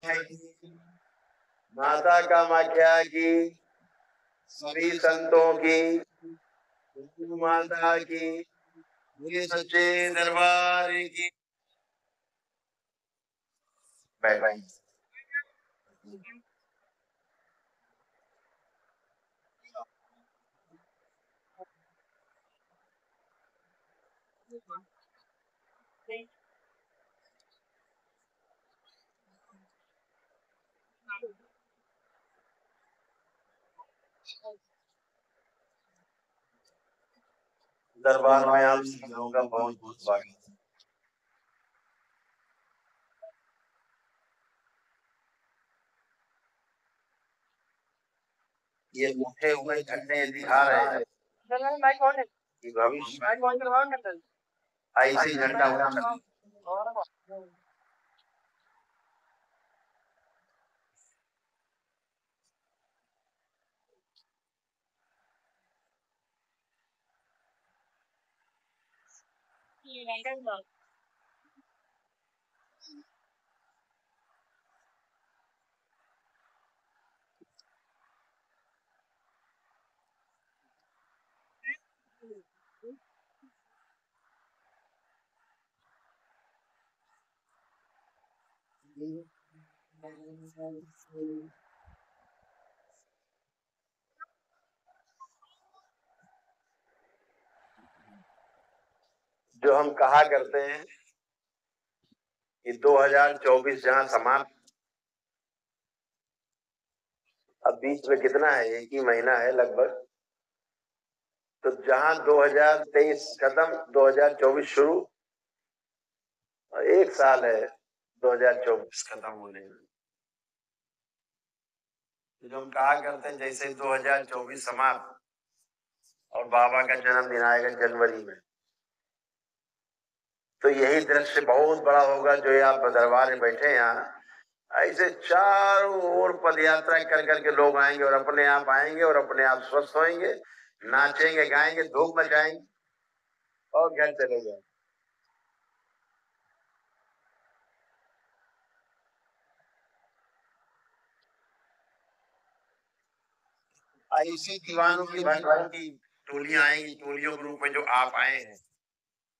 माता कामाख्या की, सभी संतों की, माता की, बोले सच्चे दरबार की। बैठ। दरबार में आप सभी लोगों का बहुत बहुत स्वागत है। ये उठे हुए झंडे दिखा रहे हैं कि भविष्य में ऐसे झंडा उठा। जो हम कहा करते हैं कि 2024 जहां समाप्त, अब बीच में कितना है, एक ही महीना है लगभग, तो जहां 2023 खत्म 2024 शुरू, और एक साल है 2024 खत्म होने में। तो जो हम कहा करते हैं जैसे 2024 समाप्त और बाबा का जन्मदिन आएगा जनवरी में, तो यही दृश्य बहुत बड़ा होगा जो ये आप दरबार में बैठे यहाँ, ऐसे चारों ओर पद यात्रा कर करके लोग आएंगे और अपने आप आएंगे और अपने आप स्वस्थ होंगे, नाचेंगे गाएंगे धूप मचाएंगे और घर चले जाएंगे। ऐसी दीवानों की भक्तों की टोलियां आएंगी, टोलियों के रूप में जो आप आए हैं,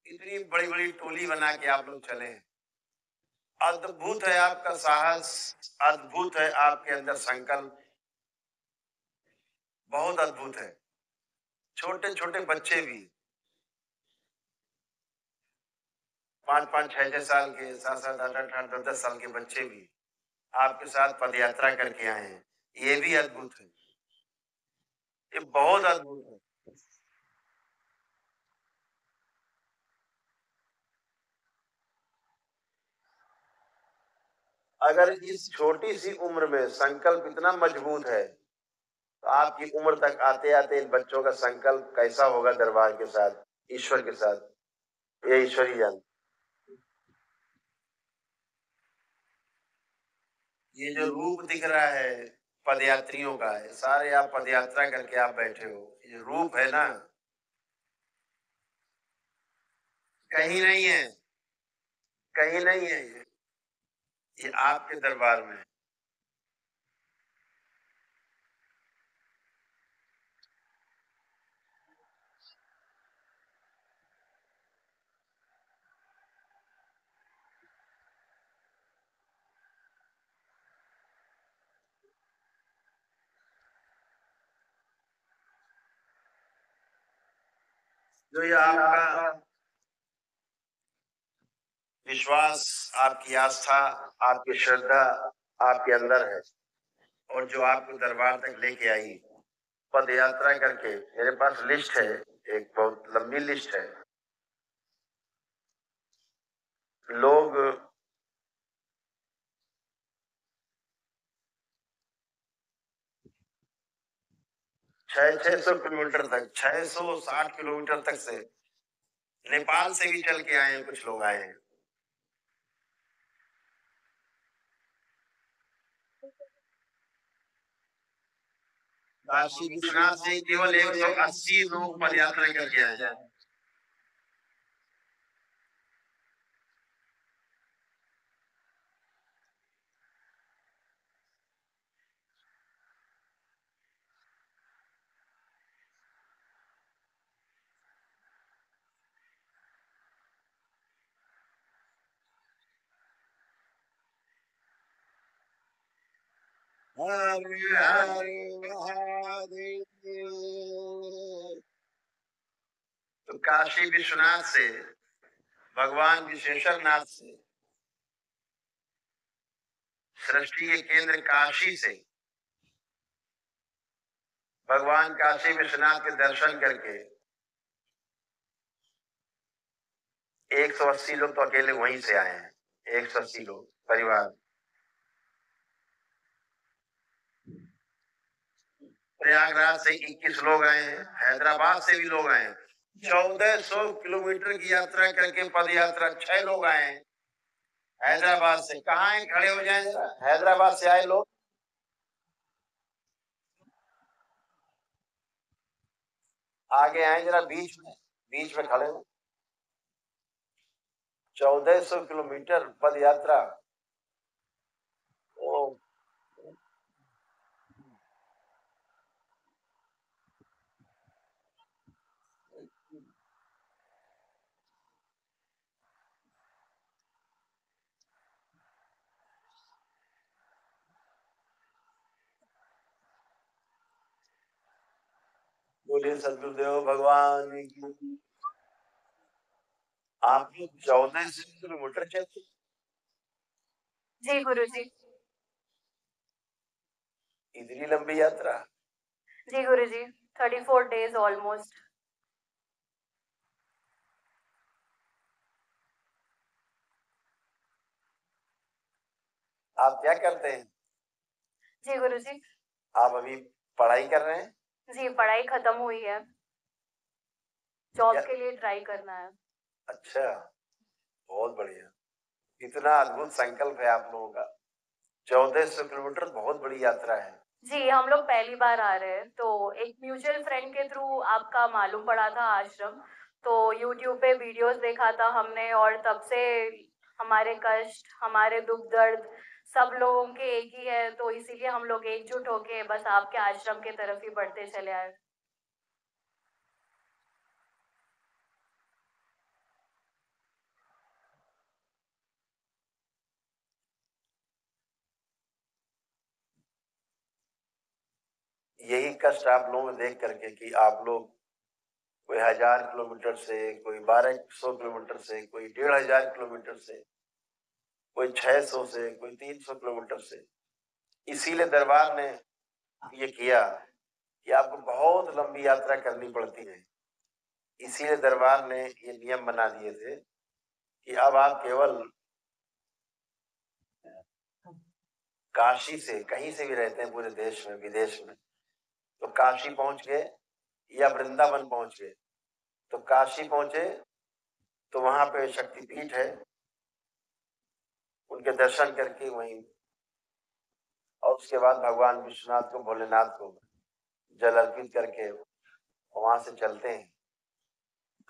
इतनी बड़ी बड़ी टोली बना के आप लोग चले। अद्भुत है आपका साहस, अद्भुत है आपके अंदर संकल्प, बहुत अद्भुत है। छोटे छोटे बच्चे भी 5-5, 6-6 साल के, 7-7, 8-8, 10-10 साल के बच्चे भी आपके साथ पदयात्रा करके आए हैं। ये भी अद्भुत है, ये बहुत अद्भुत है। अगर इस छोटी सी उम्र में संकल्प इतना मजबूत है, तो आपकी उम्र तक आते आते इन बच्चों का संकल्प कैसा होगा दरबार के साथ, ईश्वर के साथ, ये ईश्वर ही जानता। ये जो रूप दिख रहा है पदयात्रियों का है, सारे आप पदयात्रा करके आप बैठे हो, ये रूप है ना, कहीं नहीं है, कहीं नहीं है, ये आपके दरबार में। जो ये आपका विश्वास, आपकी आस्था, आपकी श्रद्धा आपके अंदर है, और जो आपको दरबार तक लेके आई पद यात्रा करके, मेरे पास लिस्ट है, एक बहुत लंबी लिस्ट है। लोग 600-600 किलोमीटर तक, 660 किलोमीटर तक से, नेपाल से भी चल के आए हैं, कुछ लोग आए हैं। काशी विश्वनाथ से केवल 180 लोग पद यात्रा करके आए हैं। हर हर महादेव। तो काशी विश्वनाथ से, भगवान विशेषरनाथ से, सृष्टि के केंद्र काशी से भगवान काशी विश्वनाथ के दर्शन करके 180 लोग तो अकेले वहीं से आए हैं। 180 लोग परिवार। प्रयागराज से 21 लोग आए हैं, हैदराबाद से भी लोग आए हैं। 1400 किलोमीटर की यात्रा करके पद यात्रा 6 लोग आए हैं हैदराबाद से। कहाँ है, खड़े हो जाएं जरा। हैदराबाद से आए लोग आगे आए जरा, बीच में खड़े हो। 1400 किलोमीटर पद यात्रा। ओ, बोलिए सदगुरुदेव भगवान की। आप लोग 1400 किलोमीटर चलते? जी गुरुजी। इतनी लंबी यात्रा? जी गुरुजी, 34 days ऑलमोस्ट। आप क्या करते हैं? जी गुरुजी। आप अभी पढ़ाई कर रहे हैं? जी, पढ़ाई खत्म हुई है, जॉब क्या? के लिए ट्राई करना है। अच्छा, बहुत बढ़िया। इतना अद्भुत संकल्प है आप लोगों का। 1400 किलोमीटर बहुत बड़ी यात्रा है। जी, हम लोग पहली बार आ रहे हैं, तो एक म्यूचुअल फ्रेंड के थ्रू आपका मालूम पड़ा था आश्रम, तो यूट्यूब पे वीडियोस देखा था हमने और तब से हमारे कष्ट, हमारे दुख दर्द सब लोगों के एक ही है, तो इसीलिए हम लोग एकजुट होके बस आपके आश्रम की तरफ ही बढ़ते चले आए। यही कष्ट आप लोगों को देख करके कि आप लोग कोई 1000 किलोमीटर से, कोई 1200 किलोमीटर से, कोई 1500 किलोमीटर से, कोई 600 से, कोई 300 किलोमीटर से, इसीलिए दरबार ने ये किया कि आपको बहुत लंबी यात्रा करनी पड़ती है। इसीलिए दरबार ने ये नियम बना दिए थे कि अब आप केवल काशी से, कहीं से भी रहते हैं पूरे देश में विदेश में, तो काशी पहुंच गए या वृंदावन पहुंच गए, तो काशी पहुंचे तो वहां पे शक्तिपीठ है, उनके दर्शन करके वहीं, और उसके बाद भगवान विश्वनाथ को, भोलेनाथ को जल अर्पित करके वहां से चलते हैं,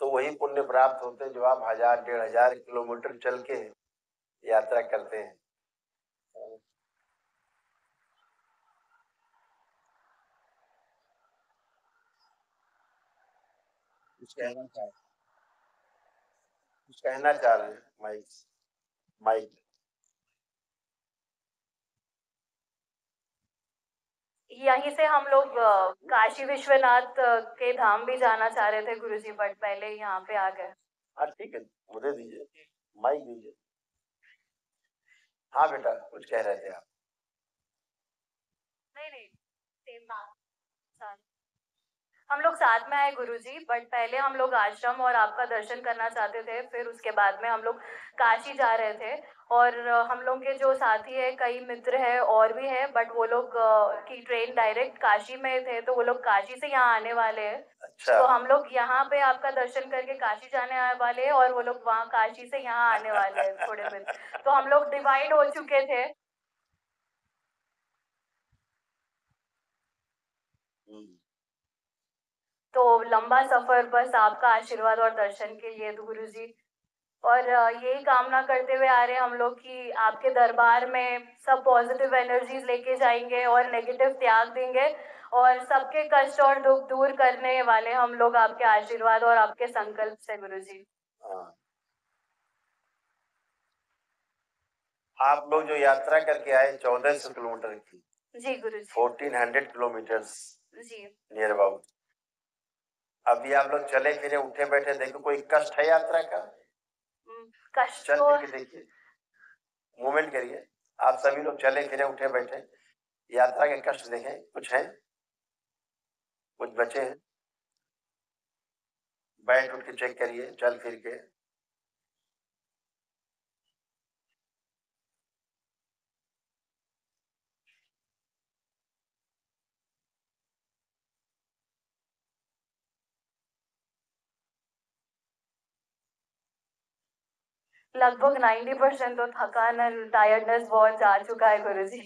तो वही पुण्य प्राप्त होते हैं जो आप 1000 1500 किलोमीटर चल के यात्रा करते हैं। कुछ कहना चाह रहे हैं माइक माइक। यहीं से हम लोग काशी विश्वनाथ के धाम भी जाना चाह रहे थे गुरुजी, बट पहले यहाँ पे आ गए। हाँ ठीक है, मुझे दीजिए माइक दीजिए। हाँ बेटा, कुछ कह रहे थे आप? नहीं नहीं, सेम बात। हम लोग साथ में आए गुरुजी, बट पहले हम लोग आश्रम और आपका दर्शन करना चाहते थे, फिर उसके बाद में हम लोग काशी जा रहे थे। और हम लोग के जो साथी है, कई मित्र है और भी है, बट वो लोग की ट्रेन डायरेक्ट काशी में थे, तो वो लोग काशी से यहाँ आने वाले हैं। अच्छा, तो हम लोग यहाँ पे आपका दर्शन करके काशी जाने वाले हैं और वो लोग वहाँ काशी से यहाँ आने वाले हैं थोड़े मित्र। तो हम लोग डिवाइड हो चुके थे। तो लंबा सफर बस आपका आशीर्वाद और दर्शन के लिए गुरुजी। और यही कामना करते हुए आ रहे हैं हम लोग कि आपके दरबार में सब पॉजिटिव एनर्जीज लेके जाएंगे और नेगेटिव त्याग देंगे, और सबके कष्ट और दुख दूर करने वाले हम लोग आपके आशीर्वाद और आपके संकल्प से गुरुजी। हाँ। आप लोग जो यात्रा करके आए 1400 किलोमीटर की, जी गुरुजी। 1400 किलोमीटर्स जी। Near about. अभी आप लोग चले फिरे उठे बैठे, देखो कोई कष्ट है यात्रा का? कष्ट चल तो फिर के देखिए, मूवमेंट करिए। आप सभी लोग चले फिरे उठे बैठे, यात्रा के कष्ट देखें, कुछ है? कुछ बचे हैं? बैठ उठ के चेक करिए, चल फिर के। लगभग 90% तो थकान और टायर्डनेस बहुत जा चुका है गुरुजी।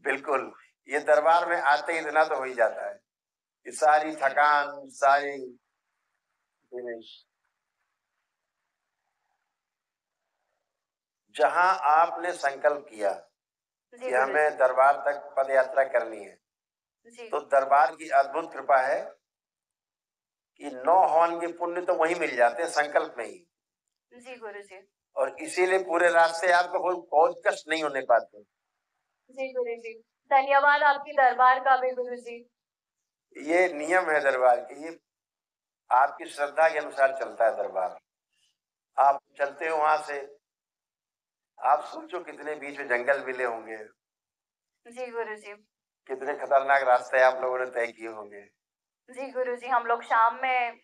बिल्कुल, ये दरबार में आते ही इतना तो हो ही जाता है, ये सारी थकान, सारी फिनिश। जहां आपने संकल्प किया जी कि हमें गुरुजी। दरबार तक पद यात्रा करनी है, जी। तो दरबार की अद्भुत कृपा है कि 9 हवन के पुण्य तो वहीं मिल जाते हैं संकल्प में ही। जी गुरुजी। और इसीलिए पूरे रास्ते आपको कोई बहुत कष्ट नहीं होने पाते। जी गुरुजी। धन्यवाद आपकी दरबार का भी गुरुजी। ये नियम है दरबार के, ये आपकी श्रद्धा के अनुसार चलता है दरबार। आप चलते हो वहां से, आप सोचो कितने बीच में जंगल मिले होंगे, जी गुरुजी। कितने खतरनाक रास्ते आप लोगों ने तय किए होंगे। जी गुरुजी, हम लोग शाम में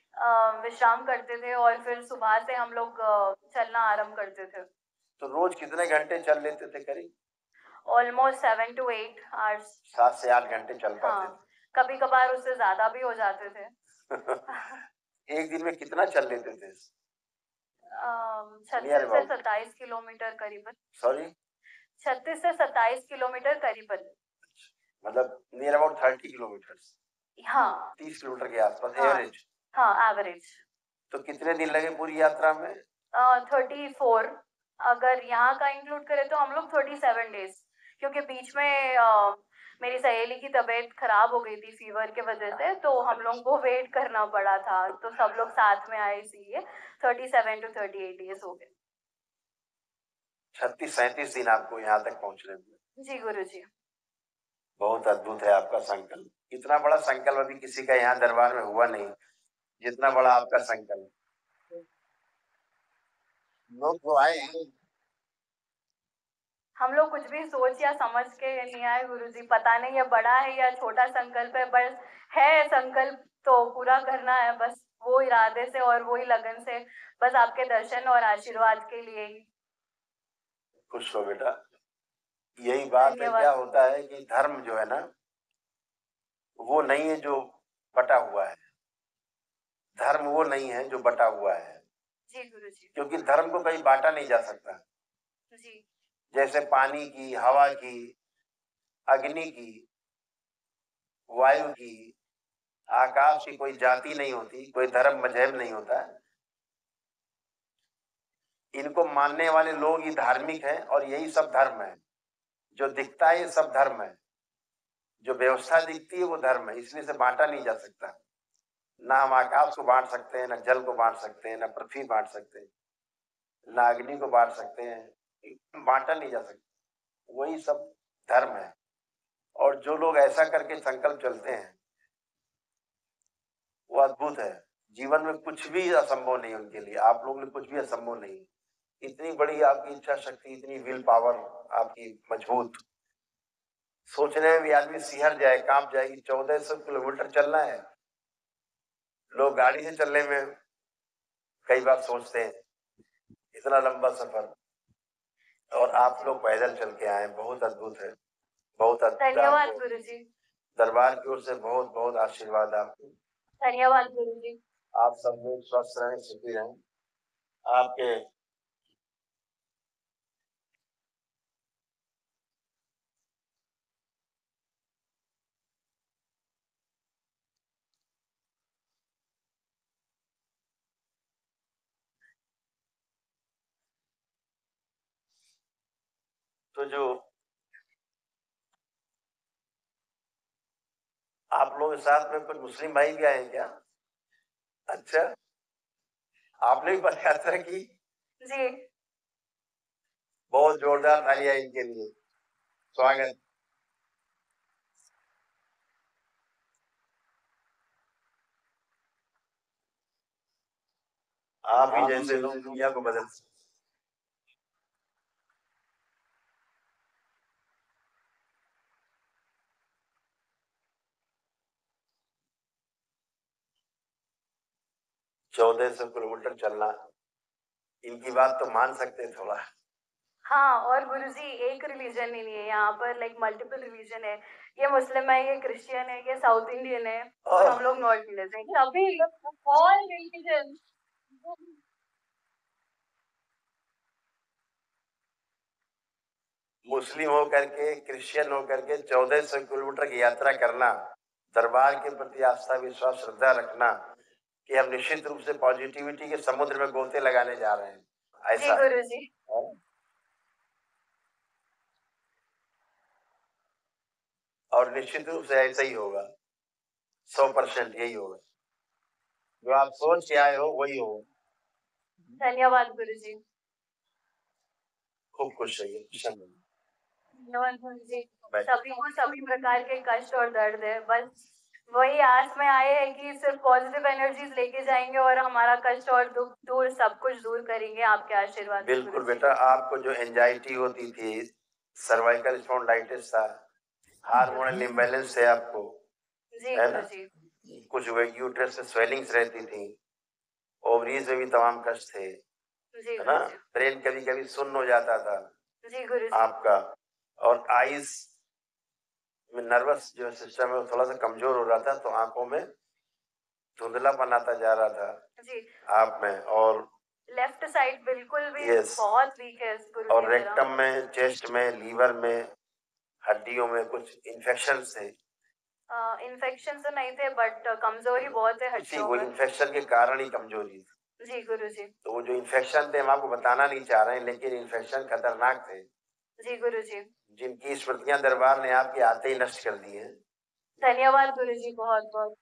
विश्राम करते थे और फिर सुबह से हम लोग चलना आरंभ करते थे। तो रोज कितने घंटे चल लेते थे करीब? Almost 7 to 8 hours. 7 से 8 घंटे चल पाते हाँ, कभी-कभार उससे ज़्यादा भी हो जाते थे। थे। एक दिन में कितना चल लेते थे? 36 नियर से अबाउट, 27 किलोमीटर करीबन। सॉरी, 36 से 27 किलोमीटर करीबन। मतलब नियर अबाउट 30 किलोमीटर, हाँ। 30 किलोमीटर के आसपास हाँ। एवरेज। हाँ, एवरेज। तो कितने दिन लगे पूरी यात्रा में? 34। अगर यहाँ का इंक्लूड करें तो हम लोग 37 डेज, क्योंकि बीच में मेरी सहेली की तबीयत खराब हो गई थी फीवर के वजह से, तो हम लोग को वेट करना पड़ा था, तो सब लोग साथ में आए, इसलिए 37 to 38 डेज हो गए। 36-37 दिन आपको यहाँ तक पहुंचने में। जी गुरुजी। बहुत अद्भुत है आपका संकल्प। इतना बड़ा संकल्प अभी किसी का यहाँ दरबार में हुआ नहीं, जितना बड़ा आपका संकल्प। लोग तो आए हैं, हम लोग कुछ भी सोच या समझ के नहीं आए गुरुजी, पता नहीं ये बड़ा है या छोटा संकल्प है, बस है संकल्प तो पूरा करना है, बस वो इरादे से और वो ही लगन से, बस आपके दर्शन और आशीर्वाद के लिए ही। खुश हो बेटा। यही बात है, क्या धन्यवाद। होता है कि धर्म जो है ना, वो नहीं है जो बटा हुआ है। धर्म वो नहीं है जो बटा हुआ है, जी गुरुजी। क्योंकि धर्म को कहीं बांटा नहीं जा सकता। जी। जैसे पानी की, हवा की, अग्नि की, वायु की, आकाश की कोई जाति नहीं होती, कोई धर्म मजहब नहीं होता। इनको मानने वाले लोग ही धार्मिक हैं और यही सब धर्म है। जो दिखता है ये सब धर्म है, जो व्यवस्था दिखती है वो धर्म है, इसलिए से बांटा नहीं जा सकता। ना हम आकाश को बांट सकते हैं, ना जल को बांट सकते हैं, ना पृथ्वी बांट सकते हैं, ना अग्नि को बांट सकते हैं, बांटा नहीं जा सकता। वही सब धर्म है। और जो लोग ऐसा करके संकल्प चलते हैं वो अद्भुत है। जीवन में कुछ भी असंभव नहीं उनके लिए। आप लोगों ने कुछ भी असंभव नहीं। इतनी बड़ी आपकी इच्छा शक्ति, इतनी विल पावर आपकी मजबूत, सोचने में भी आदमी सिहर जाए, कांप जाए कि 1400 किलोमीटर चलना है। लोग गाड़ी से चलने में कई बार सोचते हैं इतना लंबा सफर, और आप लोग पैदल चल के आए, बहुत अद्भुत है। बहुत अद्भुत। धन्यवाद गुरुजी। दरबार की ओर से बहुत बहुत आशीर्वाद आपको। धन्यवाद गुरुजी। आप सब लोग स्वस्थ रहें, सुखी रहें। आपके तो जो आप लोगों के साथ में कुछ मुस्लिम भाई भी आए हैं क्या? अच्छा, आपने भी पद यात्रा की? जी। बहुत जोरदार तालियां इनके लिए। स्वागत। आप ही जैसे लोग दुनिया को बदल सकते। चौदह सौ किलोमीटर चलना, इनकी बात तो मान सकते हैं थोड़ा। हाँ, और गुरुजी एक रिलीजन ही नहीं है यहाँ पर, लाइक मल्टीपल रिलीजन है। ये मुस्लिम है, ये क्रिश्चियन है, ये साउथ इंडियन है और हम लोग नॉर्थ इंडियन है। सभी ऑल रिलीजन। मुस्लिम होकर के, क्रिश्चियन होकर के 1400 किलोमीटर की यात्रा करना, दरबार के प्रति आस्था, विश्वास, श्रद्धा रखना कि हम निश्चित रूप से पॉजिटिविटी के समुद्र में गोते लगाने जा रहे हैं, जी ऐसा गुरुजी। और निश्चित रूप से ऐसा ही होगा, 100% यही होगा। जो आप सोच के आए हो वही होगा। धन्यवाद गुरुजी। खूब खुश रहिए। धन्यवाद गुरुजी। सभी को सभी प्रकार के कष्ट और दर्द है, बस वही आस में आए हैं कि सिर्फ पॉजिटिव एनर्जीज लेके जाएंगे और हमारा कष्ट और दुख दूर, सब कुछ दूर करेंगे आपके आशीर्वाद से। बिल्कुल बेटा, आपको जो एंजाइटी होती थी, सर्वाइकल स्पॉन्डिलाइटिस था, हार्मोनल इम्बैलेंस है आपको, जी है ना? गुरुजी। कुछ यूट्रस से स्वेलिंग्स रहती थी, ओवरीज में भी तमाम कष्ट थे, जी है ना? गुरुजी। ब्रेन कभी कभी सुन्न हो जाता था जी गुरुजी। आपका, और आईज में नर्वस जो सिस्टम है वो थोड़ा सा कमजोर हो रहा था, तो आंखों में धुंधलापन आता जा रहा था जी आप में, और लेफ्ट साइड बिल्कुल भी यस, बहुत वीक है गुरुजी और मेरा। रेक्टम में, चेस्ट में, लीवर में, हड्डियों में कुछ इन्फेक्शन थे। इन्फेक्शन तो नहीं थे, बट कमजोरी बहुत है हड्डियों वो में। इन्फेक्शन के कारण ही कमजोरी थी। जी गुरुजी। तो वो जो इन्फेक्शन थे हम आपको बताना नहीं चाह रहे हैं, लेकिन इन्फेक्शन खतरनाक थे, जी गुरुजी। जिनकी स्मृतियां दरबार ने आपके आते ही नष्ट कर दी हैं। धन्यवाद गुरुजी, बहुत बहुत।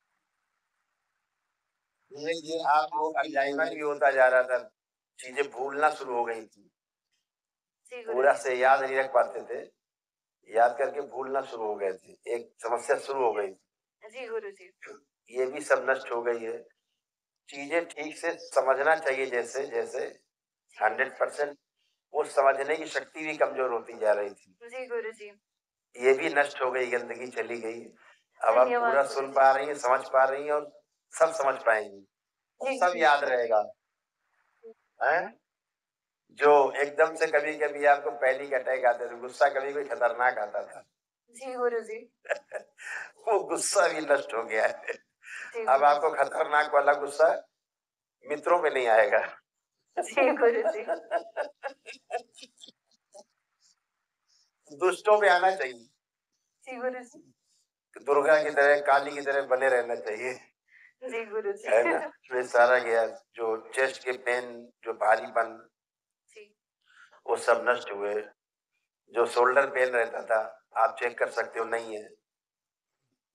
ये आप लोग अल्जाइमर भी होता जा रहा था, चीजें भूलना शुरू हो गई थी, जी पूरा गुरुजी। से याद नहीं रख पाते थे, याद करके भूलना शुरू हो गए थे, एक समस्या शुरू हो गई थी। जी गुरुजी। ये भी सब नष्ट हो गई है। चीजें ठीक से समझना चाहिए, जैसे जैसे 100% वो समझने की शक्ति भी कमजोर होती जा रही थी। जी गुरुजी। ये भी नष्ट हो गई, गंदगी चली गई। अब आप पूरा सुन पा रही हैं, समझ पा रही हैं, और सब समझ पाएंगी, सब याद रहेगा, हैं? जो एकदम से कभी कभी आपको पैनिक अटैक आते थे, गुस्सा कभी कोई खतरनाक आता था, जी गुरुजी। वो गुस्सा भी नष्ट हो गया है। जी अब आपको खतरनाक वाला गुस्सा मित्रों पे नहीं आएगा। जी गुरुजी। दुष्टों पे आना चाहिए। जी गुरुजी। दुर्गा की तरह, काली की तरह बने रहना चाहिए, जी गुरुजी। है ना? फिर सारा गया, जो चेस्ट के पेन, जो भारीपन, जी वो सब नष्ट हुए। जो शोल्डर पेन रहता था, आप चेक कर सकते हो, नहीं है,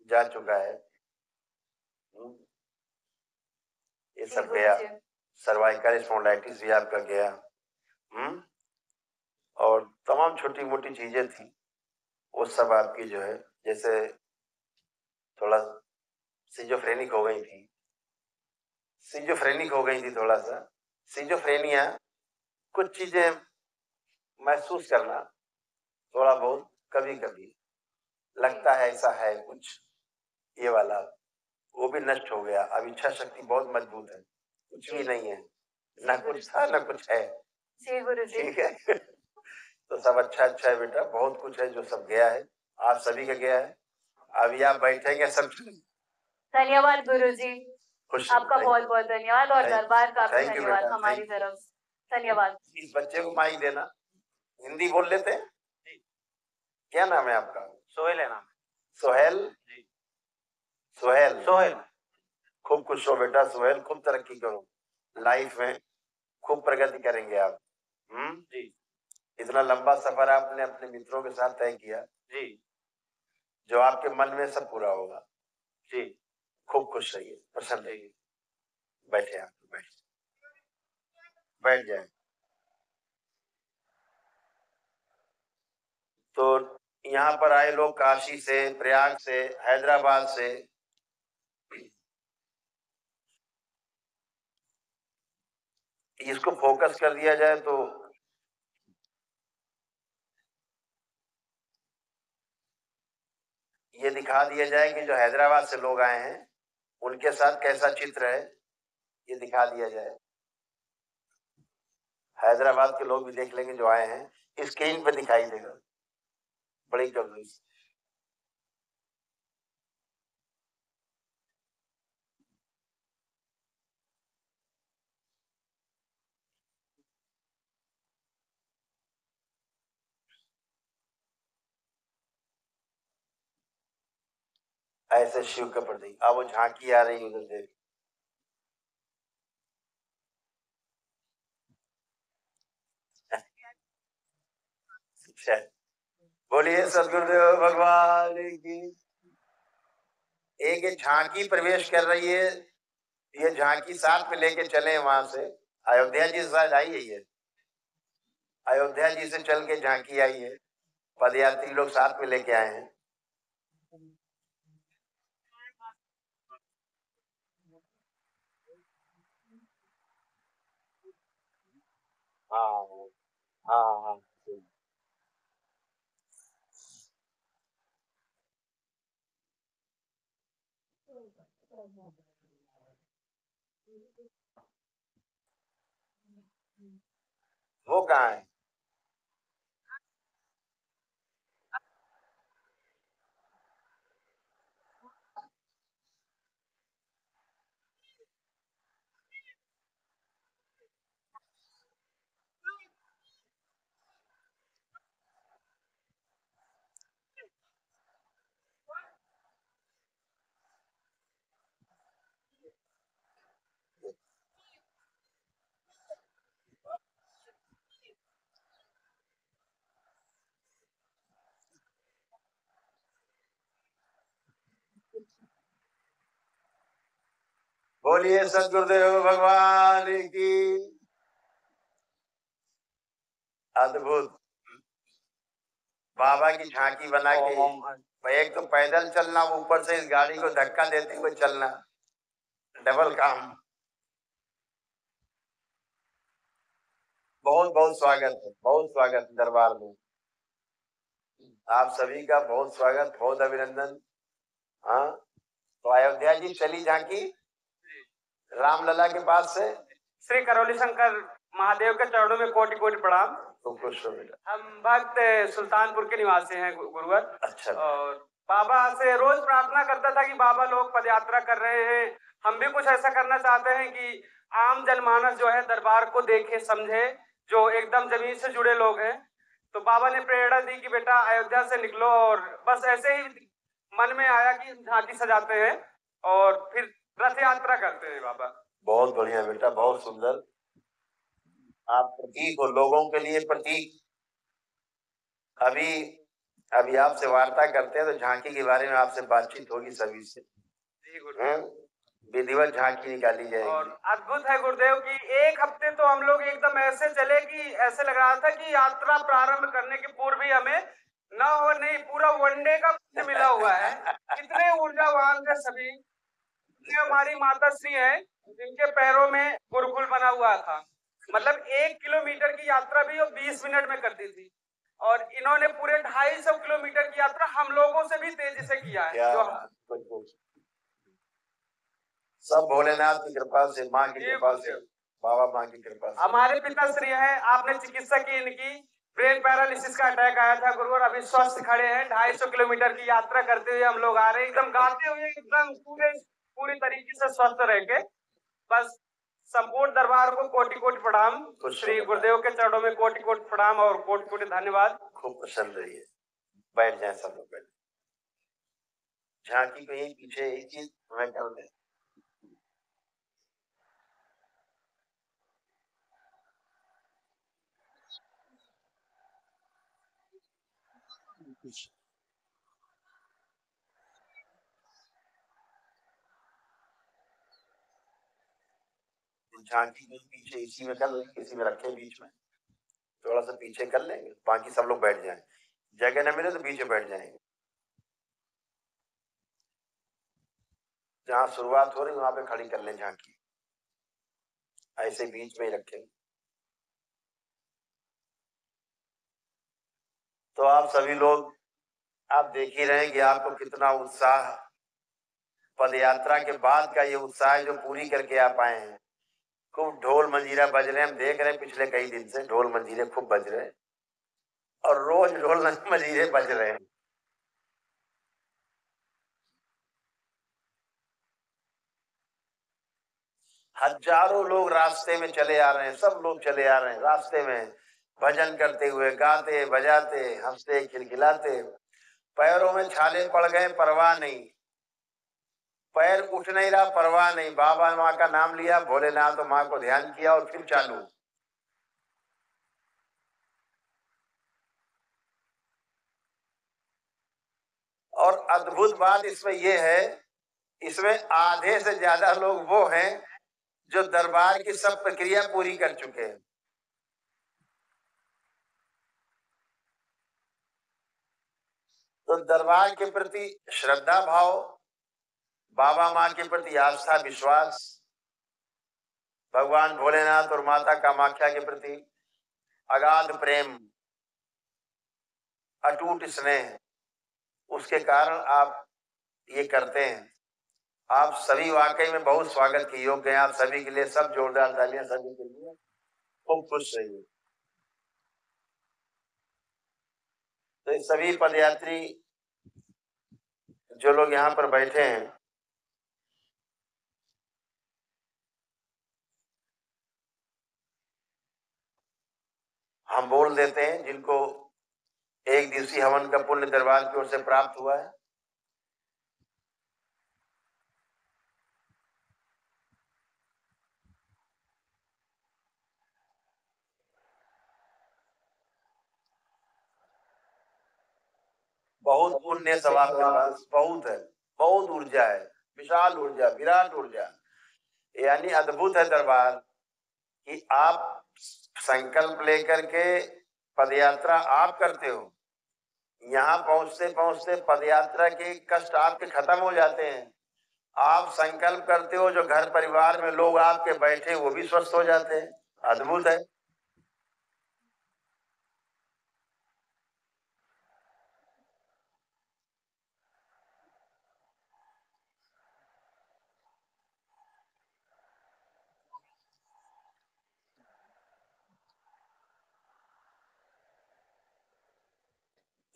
जा चुका है। ये सब गया, सर्वाइकल स्पॉन्डिलाइटिस भी आपका गया। और तमाम छोटी मोटी चीजें थी, वो सब आपकी जो है, जैसे थोड़ा सिजोफ्रेनिक हो गई थी, थोड़ा सा सिजोफ्रेनिया, कुछ चीजें महसूस करना थोड़ा बहुत, कभी कभी लगता है ऐसा है कुछ, ये वाला वो भी नष्ट हो गया। अब इच्छा शक्ति बहुत मजबूत है, कुछ भी नहीं है, ना कुछ था ना कुछ है। ठीक है। तो सब अच्छा अच्छा है बेटा, बहुत कुछ है जो सब गया है, आप सभी का गया है। अभी आप बैठेंगे सब। धन्यवाद गुरुजी, आपका बहुत बहुत धन्यवाद, और दरबार का भी धन्यवाद हमारी तरफ से। धन्यवाद। इस बच्चे को माइक देना, हिंदी बोल लेते हैं। क्या नाम है आपका? सोहेल है नाम। सोहेल जी। सोहेल सोहेल। खूब खुश हो बेटा सोहेल, खूब तरक्की करो लाइफ में, खूब प्रगति करेंगे आप। जी। इतना लंबा सफर आपने अपने मित्रों के साथ तय किया जी, जो आपके मन में सब पूरा होगा। जी, खूब खुश रहिए, प्रसन्न रहिए। बैठे आप, बैठ जाए। तो यहाँ पर आए लोग काशी से, प्रयाग से, हैदराबाद से, इसको फोकस कर दिया जाए तो ये दिखा दिया जाए कि जो हैदराबाद से लोग आए हैं उनके साथ कैसा चित्र है, ये दिखा दिया जाए। हैदराबाद के लोग भी देख लेंगे जो आए हैं, स्क्रीन पे दिखाई देगा बड़ी जल्दी से। ऐसे शिव के प्रति अब वो झांकी आ रही उधर देख। बोलिए सदगुरुदेव भगवान की। एक झांकी प्रवेश कर रही है, ये झांकी साथ में लेके चले वहां से। अयोध्या जी से शायद आई है ये, अयोध्या जी से चल के झांकी आई है, पदयात्री लोग साथ में लेके आए हैं। हाँ हाँ हाँ वो कहाँ है? बोलिए सदगुरुदेव भगवान की। अद्भुत बाबा की झांकी बना के एक तो पैदल चलना, ऊपर से इस गाड़ी को धक्का देते हुए चलना, डबल काम। बहुत बहुत स्वागत है, बहुत स्वागत दरबार में। आप सभी का बहुत स्वागत, बहुत अभिनंदन। हाँ तो अयोध्या जी चली झांकी रामलला के पास से। श्री करौली शंकर महादेव के चरणों में कोटि कोटि प्रणाम। तो खुश हो बेटा। हम भक्त सुल्तानपुर के निवासी हैं गुरुवर। अच्छा। और बाबा से रोज प्रार्थना करता था कि बाबा लोग पदयात्रा कर रहे हैं, हम भी कुछ ऐसा करना चाहते हैं कि आम जनमानस जो है दरबार को देखे समझे, जो एकदम जमीन से जुड़े लोग हैं। तो बाबा ने प्रेरणा दी कि बेटा अयोध्या से निकलो, और बस ऐसे ही मन में आया कि झांकी सजाते हैं और फिर रथ यात्रा करते हैं बाबा। बहुत बढ़िया बेटा, बहुत सुंदर। आप प्रतीक हो, लोगों के लिए प्रतीक। अभी आपसे वार्ता करते हैं तो झांकी के बारे में आपसे बातचीत होगी सभी से। विधिवत झांकी निकाली जाएगी। और अद्भुत है गुरुदेव की एक हफ्ते तो हम लोग एकदम ऐसे चले कि ऐसे लग रहा था कि यात्रा प्रारंभ करने के पूर्व भी हमें न हो नहीं पूरा वनडे का मिला हुआ है। कितने ऊर्जावान थे सभी। ये हमारी माता श्री है जिनके पैरों में गुरुकुल बना हुआ था, मतलब 1 किलोमीटर की यात्रा भी वो 20 मिनट में करती थी, और इन्होंने पूरे 250 किलोमीटर की यात्रा हम लोगों से भी तेजी से किया है। जो सब भोलेनाथ की कृपा से, माँ की कृपा से, बाबा माँ की कृपा से। हमारे पिताश्री हैं, आपने चिकित्सा की इनकी, ब्रेन पैरालिसिस का अटैक आया था गुरुवर, अभी स्वस्थ खड़े हैं। 250 किलोमीटर की यात्रा करते हुए हम लोग आ रहे हैं, एकदम गाते हुए, एकदम पूरी तरीके से स्वस्थ रह के। बस संपूर्ण दरबार को कोटि कोटि प्रणाम, श्री गुरुदेव के चरणों में कोटि कोटि प्रणाम और कोटि कोटि धन्यवाद। खूब प्रसन्न रहिए, बैठ जाए सब लोग, बैठ। झांकी को यही पीछे एक चीज मैं कर दे। झांकी को पीछे इसी में कर लें, किसी में रखें बीच में, थोड़ा सा पीछे कर लेंगे, बाकी सब लोग बैठ जाएं। जगह न मिले तो पीछे बैठ जाएंगे। जहां शुरुआत हो रही वहां पे खड़ी कर लें झांकी। ऐसे बीच में ही रखेंगे। तो आप सभी लोग आप देख ही रहे हैं कि आपको कितना उत्साह, पद यात्रा के बाद का ये उत्साह जो पूरी करके आप आए हैं। खूब ढोल मंजीरा बज रहे हैं, हम देख रहे हैं पिछले कई दिन से ढोल मंजीरे खूब बज रहे हैं और रोज ढोल मंजीरे बज रहे हैं। हजारों लोग रास्ते में चले आ रहे हैं, सब लोग चले आ रहे हैं रास्ते में, भजन करते हुए, गाते बजाते, हंसते खिलखिलाते। पैरों में छाले पड़ गए, परवाह नहीं, पैर उठ नहीं रहा, परवाह नहीं, बाबा माँ का नाम लिया, भोलेनाथ माँ को ध्यान किया और फिर चालू। और अद्भुत बात इसमें यह है, इसमें आधे से ज्यादा लोग वो हैं जो दरबार की सब प्रक्रिया पूरी कर चुके हैं। तो दरबार के प्रति श्रद्धा भाव, बाबा माँ के प्रति आस्था विश्वास, भगवान भोलेनाथ और माता कामाख्या के प्रति अगाध प्रेम, अटूट स्नेह, उसके कारण आप ये करते हैं। आप सभी वाकई में बहुत स्वागत के योग्य हैं। आप सभी के लिए सब जोरदार तालियां सभी के लिए। खूब खुश रहिए। तो ये सभी पदयात्री जो लोग यहाँ पर बैठे हैं, हम बोल देते हैं जिनको एक दिवसीय हवन का पुण्य दरबार की ओर से प्राप्त हुआ है। बहुत पुण्य सब आपके पास, बहुत है, बहुत ऊर्जा है, विशाल ऊर्जा, विराट ऊर्जा, यानी अद्भुत है दरबार कि आप संकल्प लेकर के पदयात्रा आप करते हो। यहाँ पहुंचते पहुंचते पदयात्रा के कष्ट आपके खत्म हो जाते हैं। आप संकल्प करते हो, जो घर परिवार में लोग आपके बैठे वो भी स्वस्थ हो जाते हैं। अद्भुत है।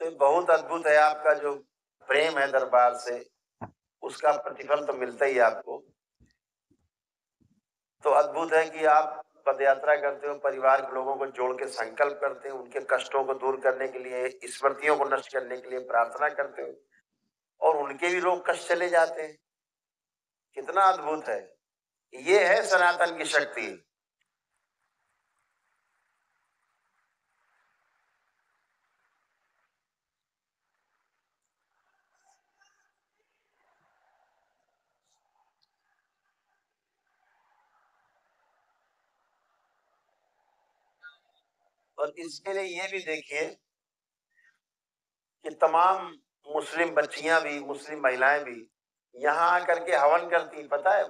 तो बहुत अद्भुत है आपका जो प्रेम है दरबार से, उसका प्रतिफल तो मिलता ही आपको। तो अद्भुत है कि आप पदयात्रा करते हो, परिवार के लोगों को जोड़ के संकल्प करते हो, उनके कष्टों को दूर करने के लिए, स्मृतियों को नष्ट करने के लिए प्रार्थना करते हो और उनके भी लोग कष्ट चले जाते हैं। कितना अद्भुत है। ये है सनातन की शक्ति। और इसके लिए ये भी देखिए कि तमाम मुस्लिम बच्चियां भी, मुस्लिम महिलाएं भी यहाँ आकर के हवन करती, पता है,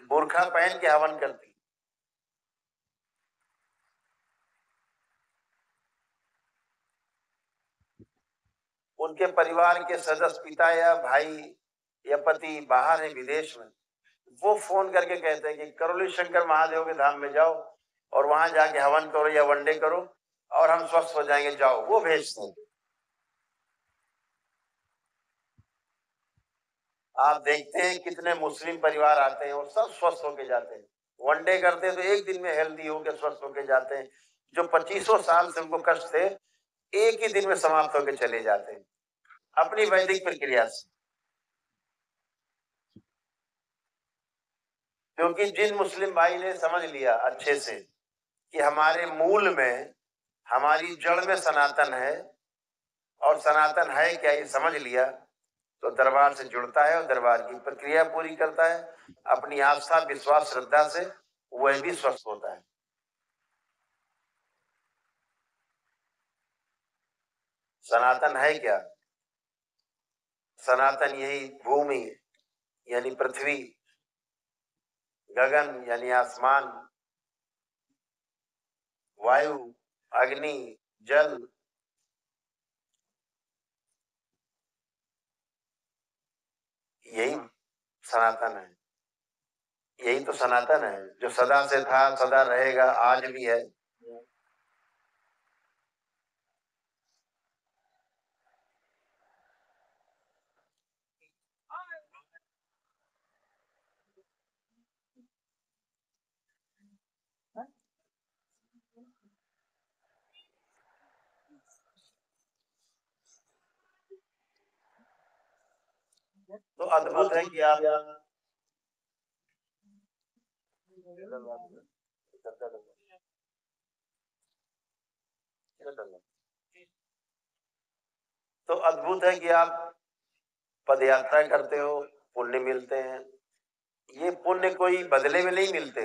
बुर्खा पहन के हवन करती। उनके परिवार के सदस्य, पिता या भाई या पति बाहर है विदेश में, वो फोन करके कहते हैं कि करौली शंकर महादेव के धाम में जाओ और वहां जाके हवन करो या वनडे करो और हम स्वस्थ हो जाएंगे, जाओ। वो भेजते हैं। आप देखते हैं कितने मुस्लिम परिवार आते हैं और सब स्वस्थ होके जाते हैं। वनडे करते हैं तो एक दिन में हेल्दी होके स्वस्थ होके जाते हैं। जो 25 साल से उनको कष्ट थे, एक ही दिन में समाप्त होके चले जाते हैं अपनी वैदिक प्रक्रिया से। क्योंकि जिन मुस्लिम भाई ने समझ लिया अच्छे से कि हमारे मूल में, हमारी जड़ में सनातन है और सनातन है क्या, ये समझ लिया, तो दरबार से जुड़ता है और दरबार की प्रक्रिया पूरी करता है। अपनी आस्था विश्वास श्रद्धा से वह भी स्वस्थ होता है। सनातन है क्या? सनातन यही भूमि यानी पृथ्वी, गगन यानी आसमान, वायु, अग्नि, जल, यही सनातन है, यही तो सनातन है जो सदा से था, सदा रहेगा, आज भी है। तो अद्भुत है कि आप तो अद्भुत है कि आप पद यात्रा करते हो, पुण्य मिलते हैं। ये पुण्य कोई बदले में नहीं मिलते,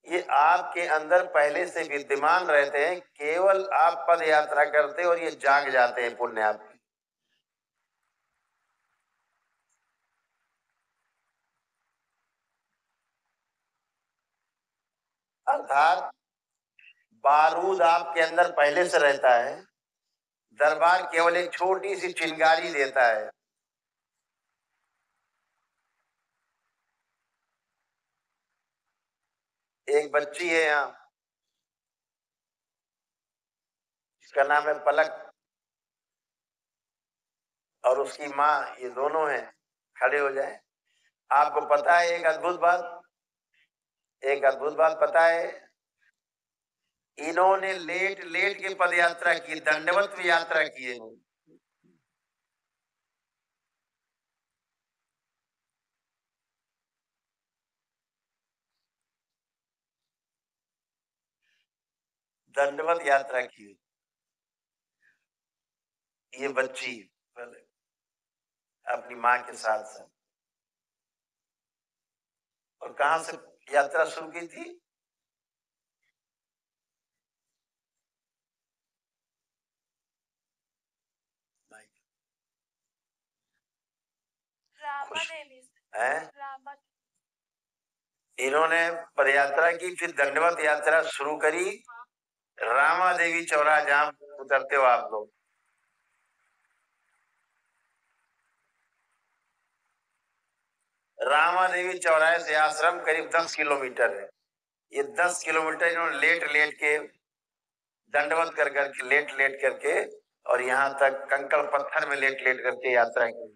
ये आपके अंदर पहले से विद्यमान रहते हैं, केवल आप पद यात्रा करते हो और ये जाग जाते हैं पुण्य आपके। अर्थात बारूद आपके अंदर पहले से रहता है, दरबार केवल एक छोटी सी चिंगारी देता है। एक बच्ची है यहाँ, इसका नाम है पलक, और उसकी माँ, ये दोनों हैं। खड़े हो जाए। आपको पता है एक अद्भुत बात पता है, इन्होंने लेट लेट के पद यात्रा की, दंडवत यात्रा की है। दंडवत यात्रा की ये बच्ची अपनी माँ के साथ। और कहां से यात्रा शुरू की थी? इन्होंने पदयात्रा की, फिर दंडवत यात्रा शुरू करी। रामा देवी चौराहा जहां उतरते हो आप लोग, रामा देवी चौराहे से आश्रम करीब 10 किलोमीटर है। ये 10 किलोमीटर इन्होंने लेट लेट के, दंडवत कर करके, लेट लेट करके, और यहाँ तक कंकड़ पत्थर में लेट लेट करके यात्रा की।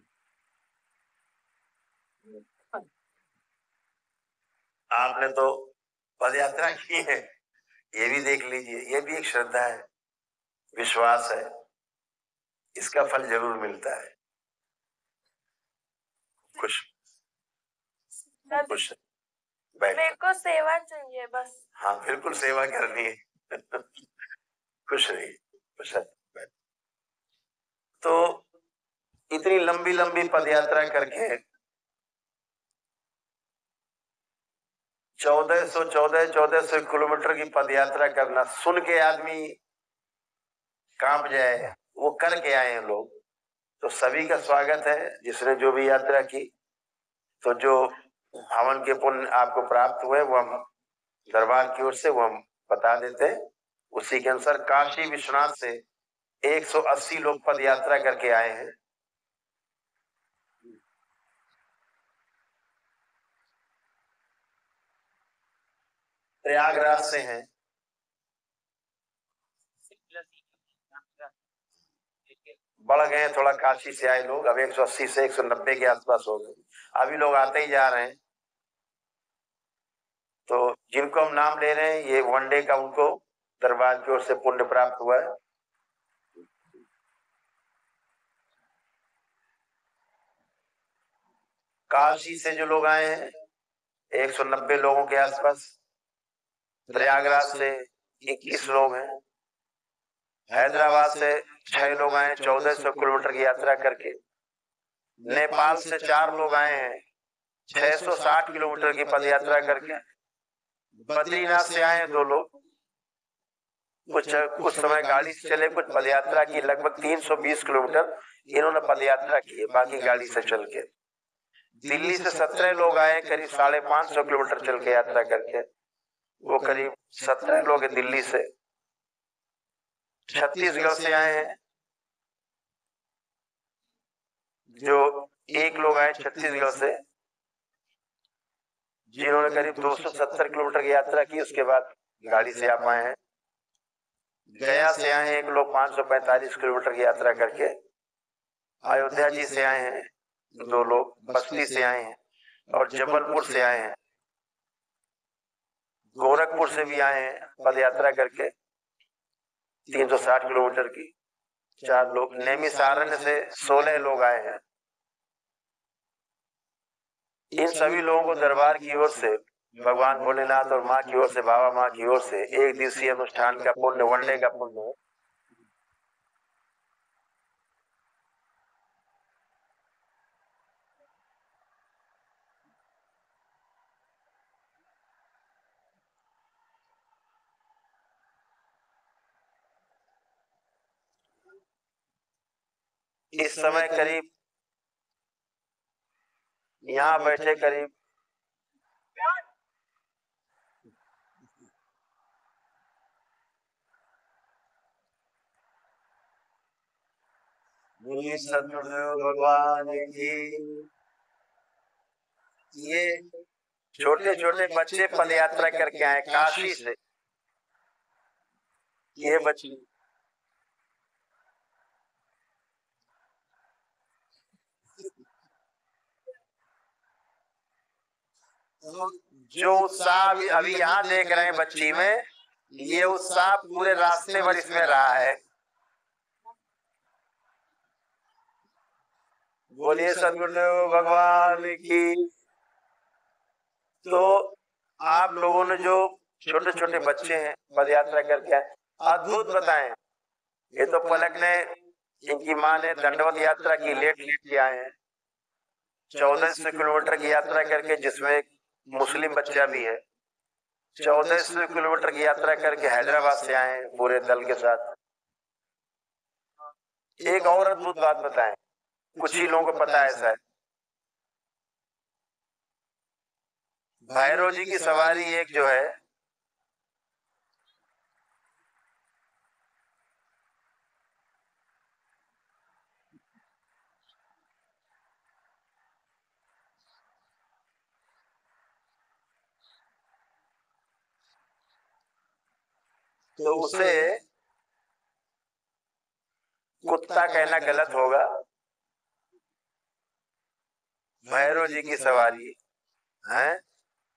आपने तो पद यात्रा की है, ये भी देख लीजिए। ये भी एक श्रद्धा है, विश्वास है, इसका फल जरूर मिलता है। खुश मेरे को सेवा चाहिए बस। हाँ बिल्कुल सेवा करनी है। खुश रहिए, खुश रहिए। तो इतनी लंबी लंबी पदयात्रा करके 1400 किलोमीटर की पदयात्रा करना, सुन के आदमी कांप जाए, वो करके आए हैं लोग। तो सभी का स्वागत है जिसने जो भी यात्रा की। तो जो हवन के पुण्य आपको प्राप्त हुए वो हम दरबार की ओर से वो हम बता देते हैं। उसी के अनुसार काशी विश्वनाथ से 180 लोग पद यात्रा करके आए हैं। प्रयागराज से हैं, बढ़ गए थोड़ा, काशी से आए लोग अब 180 से 190 के आसपास हो गए। अभी लोग आते ही जा रहे हैं। तो जिनको हम नाम ले रहे हैं, ये वनडे का उनको दरबार की ओर से पुण्य प्राप्त हुआ है। काशी से जो लोग आए हैं 190 लोगों के आसपास, प्रयागराज से 21 लोग हैं, हैदराबाद से 6 लोग आए 1400 किलोमीटर की यात्रा करके, नेपाल से 4 लोग आए हैं 660 किलोमीटर की पद यात्रा करके, बद्रीनाथ से आए 2 लोग, कुछ समय गाड़ी से चले, कुछ पद यात्रा की, लगभग 320 किलोमीटर इन्होंने पद यात्रा की है, बाकी गाड़ी से चल के। दिल्ली से 17 लोग आए करीब 550 किलोमीटर चल के यात्रा करके, वो करीब 17 लोग हैं दिल्ली से, छत्तीसगढ़ से आए हैं, जो 1 लोग आए छत्तीसगढ़ से, जिन्होंने करीब 270 किलोमीटर की यात्रा की, उसके बाद गाड़ी से आप आए हैं। गया से आए हैं 1 लोग 545 किलोमीटर की यात्रा करके। अयोध्या जी से आए हैं 2 लोग, बस्ती से आए हैं और जबलपुर से आए हैं। गोरखपुर से भी आए हैं पद यात्रा करके 360 किलोमीटर की, 4 लोग। नैमिषारण्य से 16 लोग आए हैं। इन सभी लोगों को दरबार की ओर से, भगवान भोलेनाथ और माँ की ओर से, बाबा माँ की ओर से 1 दिवसीय अनुष्ठान का पुण्य, वनडे का पुण्य है। इस समय करीब यहाँ बैठे करीब बोलिए सद्गुरुदेव भगवान की। ये छोटे छोटे बच्चे पद यात्रा करके आए काशी से। ये बच्चे जो उत्साह अभी यहाँ देख रहे हैं बच्ची में, ये उत्साह पूरे रास्ते भर इसमें रहा है। बोलिए सद्गुरुदेव भगवान की। तो आप लोगों ने जो छोटे छोटे बच्चे हैं पद यात्रा करके आए, अद्भुत बताएं। ये तो पलक ने, इनकी माँ ने दंडवत यात्रा की, लेट लेट के आए हैं 1400 किलोमीटर की यात्रा करके, जिसमें मुस्लिम बच्चा भी है। 1400 किलोमीटर की यात्रा करके हैदराबाद से आए हैं पूरे दल के साथ। एक और अद्भुत बात बताएं, कुछ ही लोगों को पता है ऐसा है। भैरव जी की सवारी एक जो है, तो उसे कुत्ता कहना गलत होगा। भैरव जी की सवारी है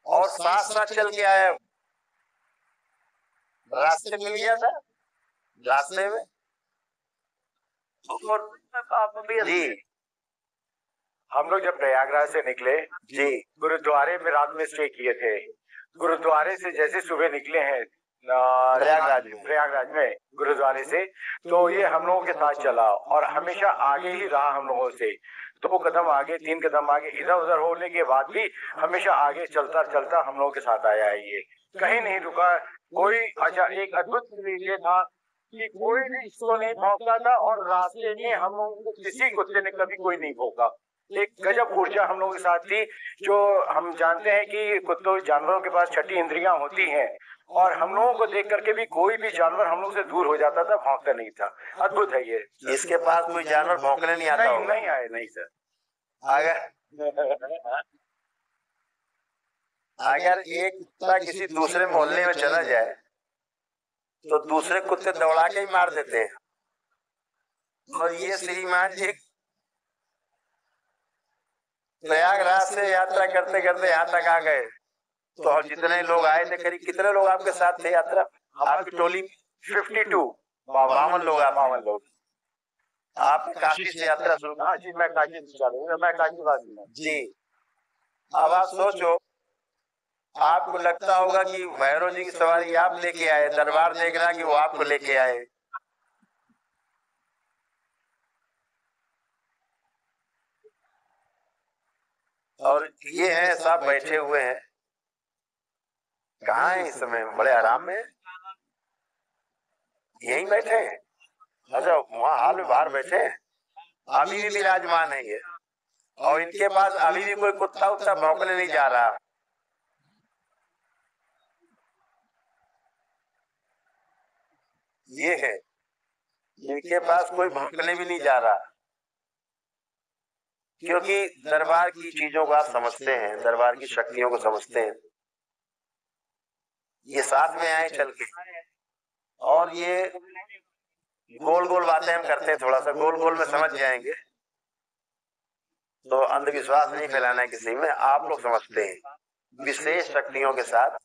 और साथ साथ चल के आया। रास्ते मिल गया था, रास्ते में जी। हम लोग जब प्रयागराज से निकले जी, गुरुद्वारे में रात में स्टे किए थे। गुरुद्वारे से जैसे सुबह निकले हैं प्रयागराज में गुरुद्वारे से, तो ये हम लोगों के साथ चला और हमेशा आगे ही रहा हम लोगों से। 2 कदम आगे, 3 कदम आगे, इधर उधर होने के बाद भी हमेशा आगे चलता चलता हम लोगों के साथ आया है। ये कहीं नहीं रुका। कोई अच्छा, एक अद्भुत ये था कि कोई भी इसको नहीं भौंकता था और रास्ते में हम लोगों को किसी कुत्ते ने कभी कोई नहीं भौंका। एक गजब ऊर्जा हम लोगों के साथ थी। जो हम जानते हैं कि कुत्तों, जानवरों के पास 6 इंद्रियां होती हैं और हम लोगों को देख करके भी कोई भी जानवर हम लोग से दूर हो जाता था, भौंकता नहीं था। अद्भुत है ये। इसके पास कोई जानवर भौंकने नहीं आता होगा। नहीं आए, नहीं सर। अगर एक कुत्ता किसी दूसरे मोहल्ले में चला जाए तो दूसरे कुत्ते दौड़ा के ही मार देते हैं। और ये श्रीमान जी प्रयागराज से यात्रा करते करते यहाँ तक आ गए। तो और जितने लोग आए थे, करीब कितने लोग आपके साथ थे यात्रा, आपकी टोली? 52 52 लोग। 52 लोग। आप काशी से यात्रा शुरू? हाँ जी, मैं काशी से चालू, मैं काशीवासी हूँ जी। अब आप सोचो, आपको लगता होगा कि भैरव जी की सवारी आप लेके आए, दरबार देख रहा कि वो आपको लेके आए। और ये हैं सब बैठे हुए हैं, कहाँ है इस समय? बड़े आराम में यहीं बैठे हैं। अच्छा, वहाँ हाल में बाहर बैठे हैं, अभी भी विराजमान है ये। और इनके पास अभी भी कोई कुत्ता उत्ता भौंकने नहीं जा रहा। ये है, इनके पास कोई भौंकने भी नहीं जा रहा, क्योंकि दरबार की चीजों को आप समझते हैं, दरबार की शक्तियों को समझते हैं। ये साथ में आए चल के, और ये गोल गोल बातें हम करते हैं, थोड़ा सा गोल गोल में समझ जाएंगे, तो अंधविश्वास नहीं फैलाना है किसी में। आप लोग समझते हैं, विशेष शक्तियों के साथ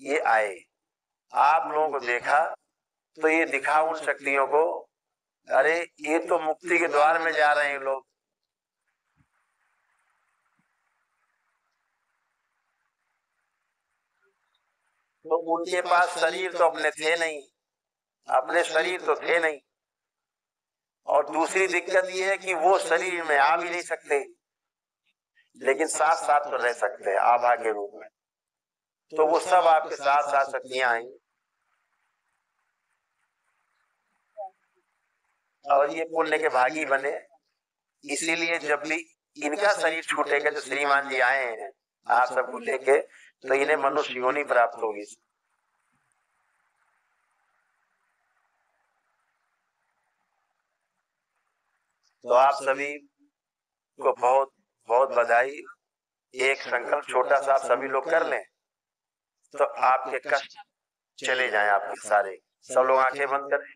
ये आए, आप लोगों को देखा तो ये दिखा उन शक्तियों को, अरे ये तो मुक्ति के द्वार में जा रहे हैं लोग। तो उनके पास शरीर तो अपने थे नहीं, अपने शरीर तो थे नहीं, और दूसरी दिक्कत ये है कि वो शरीर में आ भी नहीं सकते, लेकिन साथ साथ तो रह सकते हैं आभा के रूप में। तो वो सब आपके साथ साथ शक्तियां आई, और ये पुण्य के भागी बने। इसीलिए जब भी इनका शरीर छूटेगा, जो श्रीमान जी आए हैं आप सबको लेके, तो इन्हें मनुष्य योनि प्राप्त होगी। तो आप सभी को बहुत बहुत बधाई। एक संकल्प छोटा सा आप सभी लोग कर लें, तो आपके कष्ट चले जाएं, आपके सारे। सब लोग आंखें बंद करें,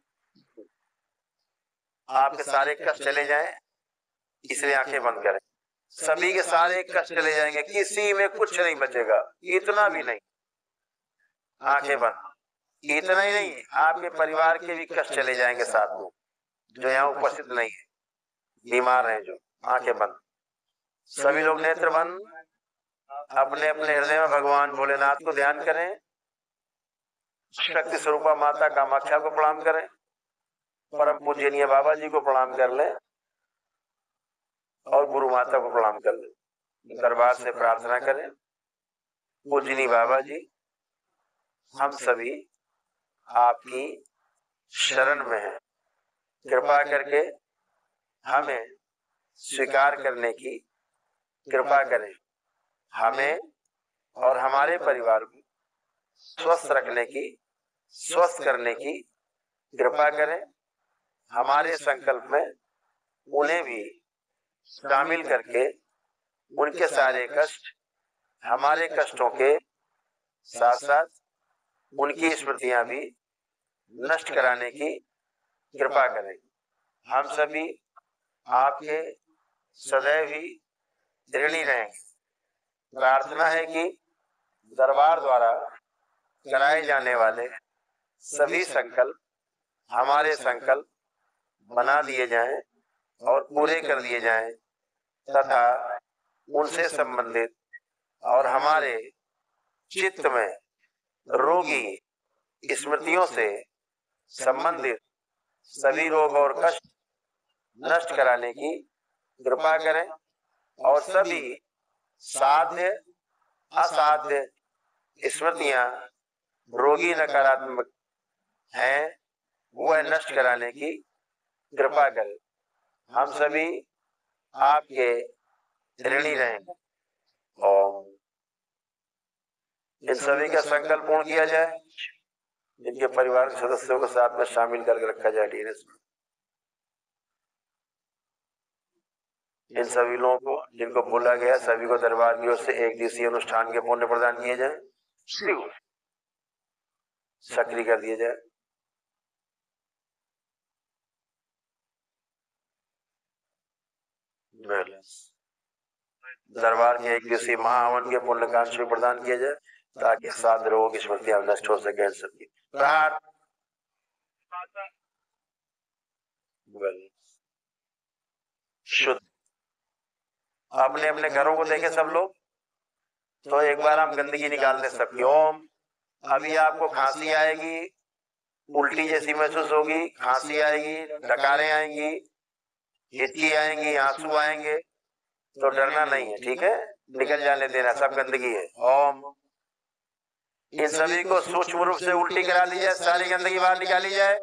आपके सारे कष्ट चले जाएं, इसलिए आंखें बंद करें। सभी के सारे कष्ट चले जाएंगे, किसी में कुछ नहीं बचेगा, इतना भी नहीं। आंखें बंद। इतना ही नहीं, आपके परिवार के भी कष्ट चले जाएंगे साथ में, जो यहाँ उपस्थित नहीं है, बीमार हैं जो। आंखें बंद, सभी लोग नेत्र बंद, अपने अपने हृदय में भगवान भोलेनाथ को ध्यान करें, शक्ति स्वरूपा माता कामाख्या को प्रणाम करें, परम पूजनीय बाबा जी को प्रणाम कर लें, और गुरु माता को प्रणाम कर लें। दरबार से प्रार्थना करें, पूजनीय बाबा जी, हम सभी आपकी शरण में हैं, कृपा करके हमें स्वीकार करने की कृपा करें, हमें और हमारे परिवार को स्वस्थ रखने की, स्वस्थ करने की कृपा करें। हमारे संकल्प में उन्हें भी शामिल करके उनके सारे कष्ट, हमारे कष्टों के साथ साथ उनकी स्मृतियां भी नष्ट कराने की कृपा करें। हम सभी आपके सदैव ही ऋणी रहेंगे। प्रार्थना है कि दरबार द्वारा कराए जाने वाले सभी संकल्प हमारे संकल्प बना दिए जाएं और पूरे कर दिए जाएं, तथा उनसे संबंधित और हमारे चित्त में रोगी स्मृतियों से संबंधित सभी रोग और कष्ट नष्ट कराने की कृपा करें, और सभी साध्य असाध्य स्मृतियां रोगी नकारात्मक हैं, वह नष्ट कराने की कृपा करें। हम सभी आपके ऋणी रहेंगे। ओम। इन सभी का संकल्प पूर्ण किया जाए, इनके परिवार के सदस्यों को साथ में शामिल करके रखा जाए डीएनएस में। इन सभी लोगों को जिनको बोला गया, सभी को दरबार की ओर से एक दिवसीय अनुष्ठान के पुण्य प्रदान किए जाए, सक्रिय कर दिए जाए। दरबार के एक दिवसीय महाहवन के पुण्य का अंश प्रदान किया जाए, ताकि सात रोगों की स्मृतियां नष्ट हो सके। सके शुद्ध। अपने अपने घरों को देखे सब लोग, तो एक बार हम गंदगी निकाल दे सबकी। ओम। अभी आपको खांसी आएगी, उल्टी जैसी महसूस होगी, खांसी आएगी, डकारें आएंगी, हिचकी आएंगी, आंसू आएंगे, तो डरना नहीं है, ठीक है, निकल जाने देना, सब गंदगी है। ओम। इन सभी को सूक्ष्म रूप से उल्टी करा दी जाए, सारी गंदगी बाहर निकाली जाए।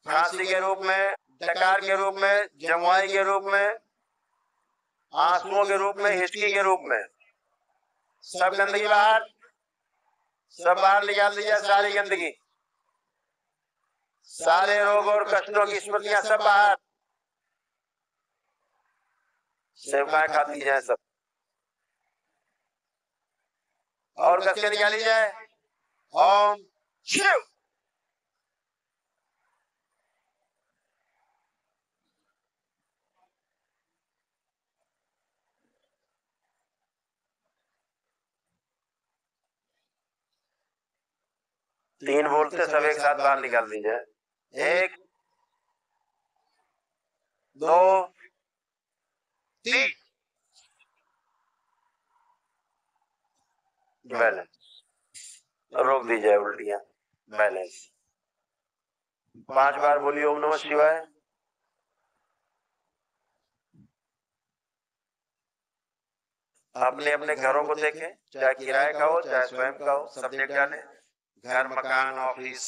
खांसी के रूप में, डकार के रूप में, जमुआई के रूप में, आंसुओं के रूप में, हिचकी के रूप में, सब गंदगी बाहर, सब बाहर निकाल दी जाए सारी गंदगी। सारे रोग और कष्टों की स्मृतियां सब बाहर, सेवकाएं खाती जाए सब, और कस के निकाली जाए। ओम शिव। तीन बोलते सब एक साथ बाहर निकाल दीजिए। 1 2 3। बैलेंस, रोक दी जाए उल्टियां। बैलेंस। 5 बार बोलिए ओम नमः शिवाय। अपने अपने घरों को देखें, चाहे किराए का हो चाहे स्वयं का हो, सब देख डालें। घर, मकान, ऑफिस,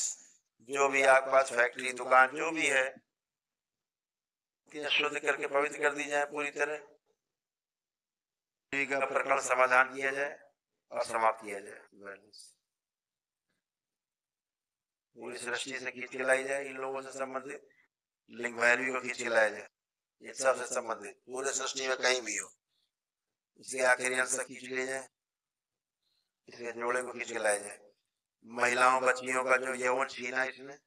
जो भी आपके पास फैक्ट्री, दुकान जो भी है, शुद्ध करके पवित्र कर दी जाए पूरी तरह। का प्रकरण समाधान किया जाए और समाप्त किया जाए। पूरी सृष्टि से खींच के लाई जाए, इन लोगों से संबंधित लिंग भैरवी को खींच के लाया जाए, इन सबसे संबंधित पूरे सृष्टि में कहीं भी हो, इसके आखिरी अंश तक खींच ले जाए, इसके जोड़े को खींच के लाया जाए। महिलाओं बच्चियों का जो यौवन छीना इसने,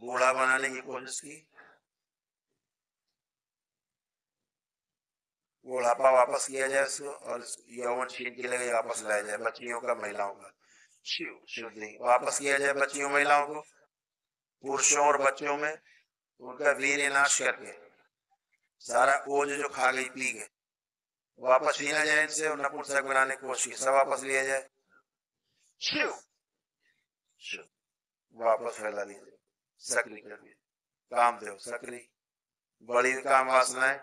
बूढ़ा बनाने की कोशिश की, बुढ़ापा वापस किया जाए उसको, और यौवन छीन के लिए वापस लाया जाए बच्चियों का, महिलाओं का। शिव शुद्धि वापस किया जाए बच्चियों महिलाओं को, पुरुषों और बच्चों में उनका वीर्य नाश करके सारा ओज जो खा गई पी गए वापस छीना जाए इनसे, और नपुंसक बनाने की कोशिश सब वापस लिया जाए। शिव शिव वापस फैला दीजिए, सक्रिय कर दीजिए। कामदेव सक्रिय, बड़ी काम वासनाएं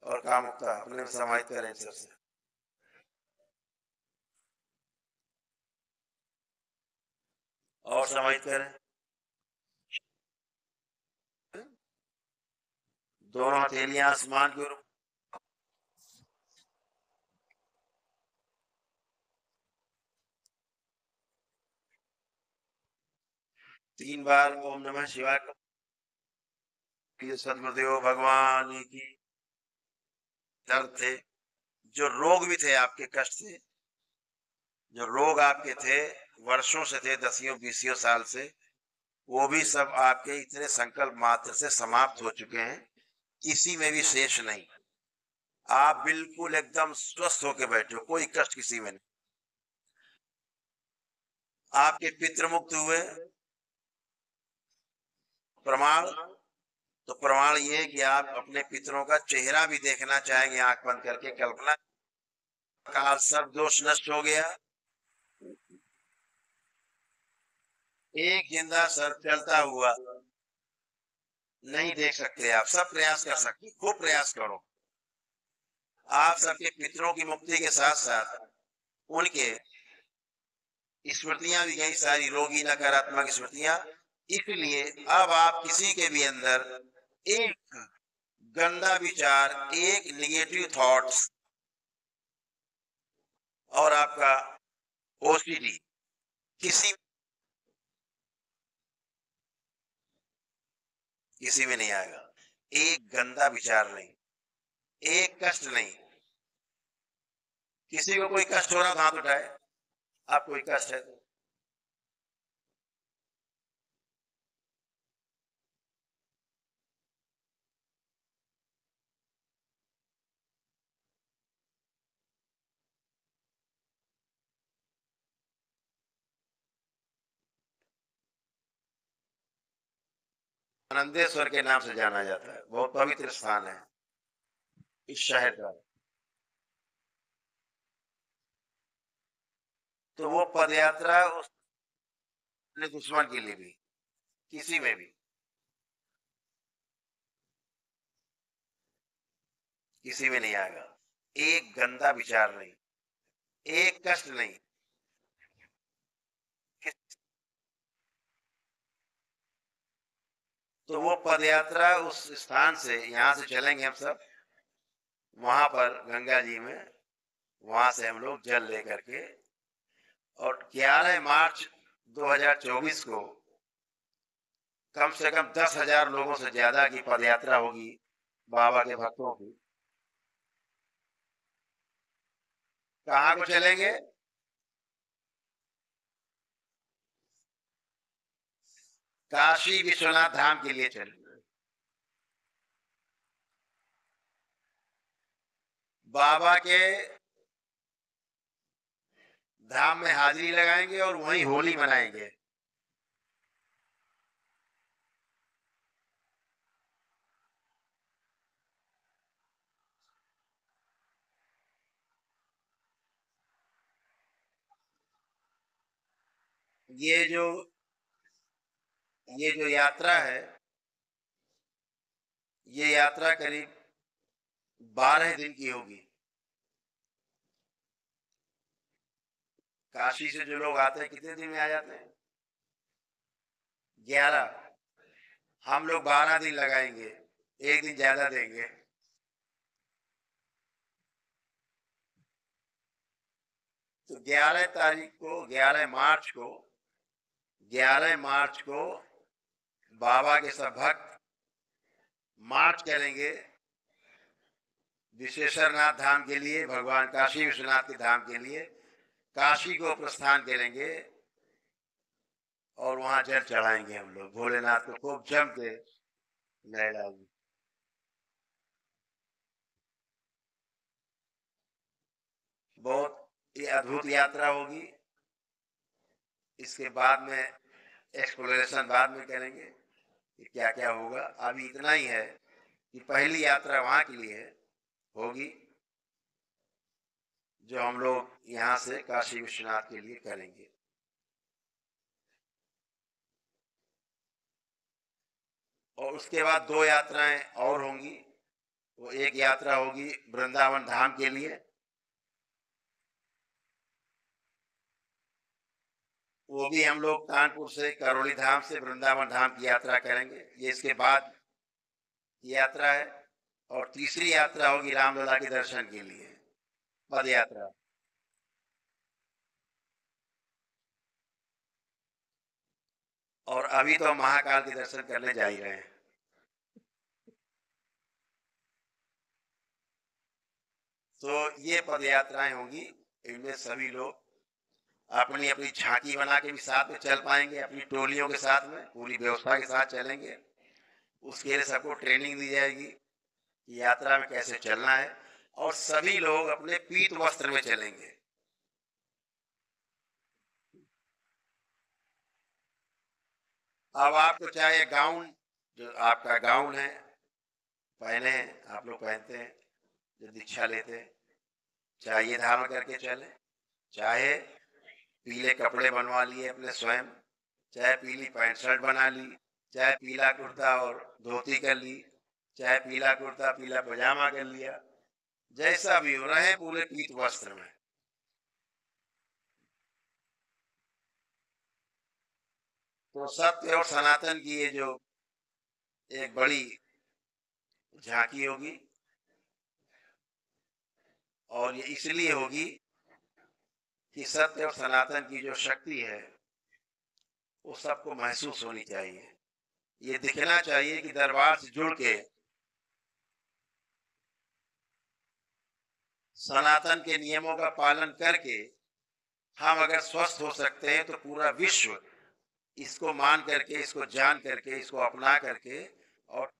और कामुकता अपने में समाहित करें सबसे। और समाहित करें, दोनों हथेलियां आसमान की ओर, तीन बार ओम नमः शिवाय का। सदगुरुदेव भगवान की दर्द थे, जो रोग भी थे आपके, कष्ट थे, जो रोग आपके थे वर्षों से थे, 10-20 साल से, वो भी सब आपके इतने संकल्प मात्र से समाप्त हो चुके हैं, किसी में भी शेष नहीं। आप बिल्कुल एकदम स्वस्थ होकर बैठे हो, कोई कष्ट किसी में नहीं। आपके पितृ मुक्त हुए, प्रमाण, तो प्रमाण ये कि आप अपने पितरों का चेहरा भी देखना चाहेंगे आंख बंद करके, कल्पना, काल सब दोष नष्ट हो गया। एक जिंदा सर्प चलता हुआ नहीं देख सकते आप, सब प्रयास कर सकते, खूब प्रयास करो। आप सबके पितरों की मुक्ति के साथ साथ उनके स्मृतियां भी गई सारी, रोगी नकारात्मक स्मृतियां। इसलिए अब आप किसी के भी अंदर एक गंदा विचार, एक निगेटिव थॉट्स, और आपका ओसीडी किसी में नहीं आएगा। एक गंदा विचार नहीं, एक कष्ट नहीं। किसी को कोई कष्ट हो रहा, हाथ उठाए, आप कोई कष्ट है तो। आनंदेश्वर के नाम से जाना जाता है, बहुत पवित्र स्थान है इस शहर का। तो वो पदयात्रा उसने दुश्मन के लिए भी, किसी में भी, किसी में नहीं आएगा। एक गंदा विचार नहीं, एक कष्ट नहीं। तो वो पदयात्रा उस स्थान से, यहाँ से चलेंगे हम सब वहां पर गंगा जी में, वहां से हम लोग जल लेकर के, और 11 मार्च 2024 को कम से कम 10,000 लोगों से ज्यादा की पदयात्रा होगी बाबा के भक्तों की। कहाँ को चलेंगे? काशी विश्वनाथ धाम के लिए चलेंगे। बाबा के धाम में हाजिरी लगाएंगे और वहीं होली मनाएंगे। ये जो यात्रा है, ये यात्रा करीब 12 दिन की होगी। काशी से जो लोग आते हैं कितने दिन में आ जाते हैं? 11। हम लोग 12 दिन लगाएंगे, एक दिन ज्यादा देंगे। तो 11 मार्च को बाबा के सब भक्त मार्च करेंगे विश्वेश्वरनाथ धाम के लिए, भगवान काशी विश्वनाथ के धाम के लिए। काशी को प्रस्थान करेंगे और वहां जल चढ़ाएंगे हम लोग। भोलेनाथ को खूब जम के नहलाएंगे। बहुत ये अद्भुत यात्रा होगी। इसके बाद में एक्सप्लोरेशन बाद में करेंगे कि क्या क्या होगा। अभी इतना ही है कि पहली यात्रा वहां के लिए होगी जो हम लोग यहाँ से काशी विश्वनाथ के लिए करेंगे। और उसके बाद 2 यात्राएं और होंगी। वो एक यात्रा होगी वृंदावन धाम के लिए, वो भी हम लोग कानपुर से, करौली धाम से वृंदावन धाम की यात्रा करेंगे। ये इसके बाद की यात्रा है। और तीसरी यात्रा होगी रामलला के दर्शन के लिए, पद यात्रा। और अभी तो हम महाकाल के दर्शन करने जा ही रहे हैं। तो ये पद यात्राएं होंगी। इनमें सभी लोग अपनी अपनी झांकी बना के भी साथ में चल पाएंगे, अपनी टोलियों के साथ में पूरी व्यवस्था के साथ चलेंगे। उसके लिए सबको ट्रेनिंग दी जाएगी कि यात्रा में कैसे चलना है। और सभी लोग अपने पीत वस्त्र में चलेंगे। अब आपको चाहे गाउन, जो आपका गाउन है पहने हैं, आप लोग पहनते हैं जो दीक्षा लेते हैं, चाहे ये धारण करके चले, चाहे पीले कपड़े बनवा लिए अपने स्वयं, चाहे पीली पैंट शर्ट बना ली, चाहे पीला कुर्ता और धोती कर ली, चाहे पीला कुर्ता पीला पजामा कर लिया, जैसा भी हो रहे पूरे पीत वस्त्र में। तो सत्य और सनातन की ये जो एक बड़ी झांकी होगी, और ये इसलिए होगी कि सत्य और सनातन की जो शक्ति है वो सबको महसूस होनी चाहिए। ये दिखना चाहिए कि दरबार से जुड़ के सनातन के नियमों का पालन करके हम अगर स्वस्थ हो सकते हैं तो पूरा विश्व इसको मान करके, इसको जान करके, इसको अपना करके और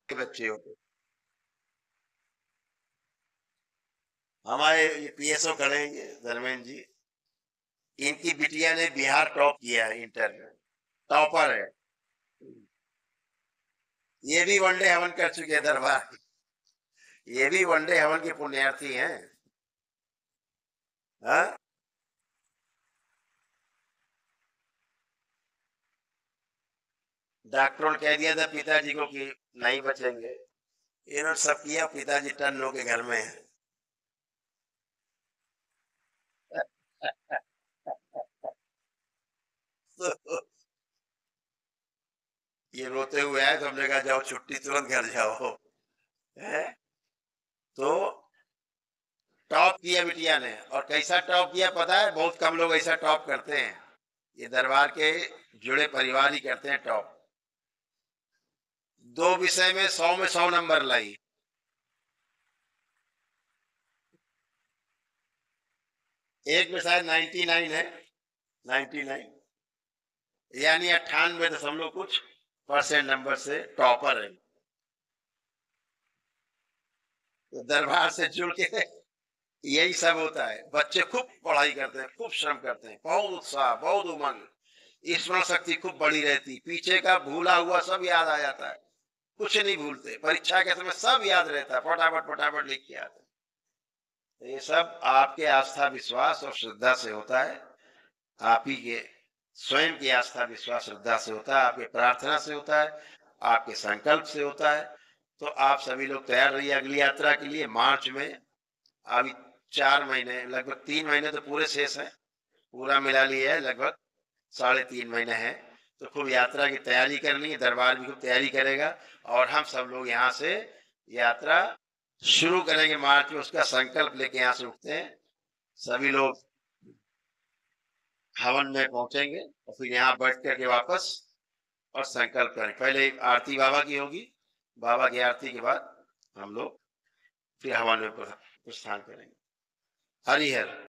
बच्चे होते। हमारे पीएसओ खड़े हैं ये धर्मेंद्र जी, इनकी बिटिया ने बिहार टॉप किया है, इंटर में टॉपर है। ये भी वनडे हवन कर चुके हैं दरबार, ये भी वनडे हवन के पुण्यार्थी हैं। हाँ? डॉक्टरों ने कह दिया था पिताजी को कि नहीं बचेंगे, इन्होंने सब किया, पिताजी टन के घर में है। तो ये रोते हुए आए तो हमने कहा जाओ छुट्टी, तुरंत घर जाओ। है? तो टॉप किया बिटिया ने, और कैसा टॉप किया पता है? बहुत कम लोग ऐसा टॉप करते हैं, ये दरबार के जुड़े परिवार ही करते हैं टॉप। 2 विषय में 100 में 100 नंबर लाई। एक में शायद 99 है, 99 यानी 98% नंबर से टॉपर है। तो दरबार से जुड़ के यही सब होता है। बच्चे खूब पढ़ाई करते हैं, खूब श्रम करते हैं, बहुत उत्साह, बहुत उमंग, स्मरण शक्ति खूब बड़ी रहती, पीछे का भूला हुआ सब याद आ जाता है, कुछ नहीं भूलते, परीक्षा के समय सब याद रहता है, फटाफट फटाफट लिख के आते। तो ये सब आपके आस्था विश्वास और श्रद्धा से होता है, आप ही के स्वयं की आस्था विश्वास श्रद्धा से होता है, आपके प्रार्थना से होता है, आपके संकल्प से होता है। तो आप सभी लोग तैयार रहिए अगली यात्रा के लिए। मार्च में अभी 4 महीने, लगभग 3 महीने तो पूरे शेष हैं, पूरा मिला लिया है, लगभग 3.5 महीने हैं। तो खूब यात्रा की तैयारी करनी है, दरबार भी खूब तैयारी करेगा, और हम सब लोग यहाँ से यात्रा शुरू करेंगे मार्च में। उसका संकल्प लेके यहाँ से उठते हैं, सभी लोग हवन में पहुंचेंगे और फिर यहाँ बैठ करके वापस और संकल्प करें। पहले आरती बाबा की होगी, बाबा की आरती के बाद हम लोग फिर हवन में प्रस्थान करेंगे। हरिहर।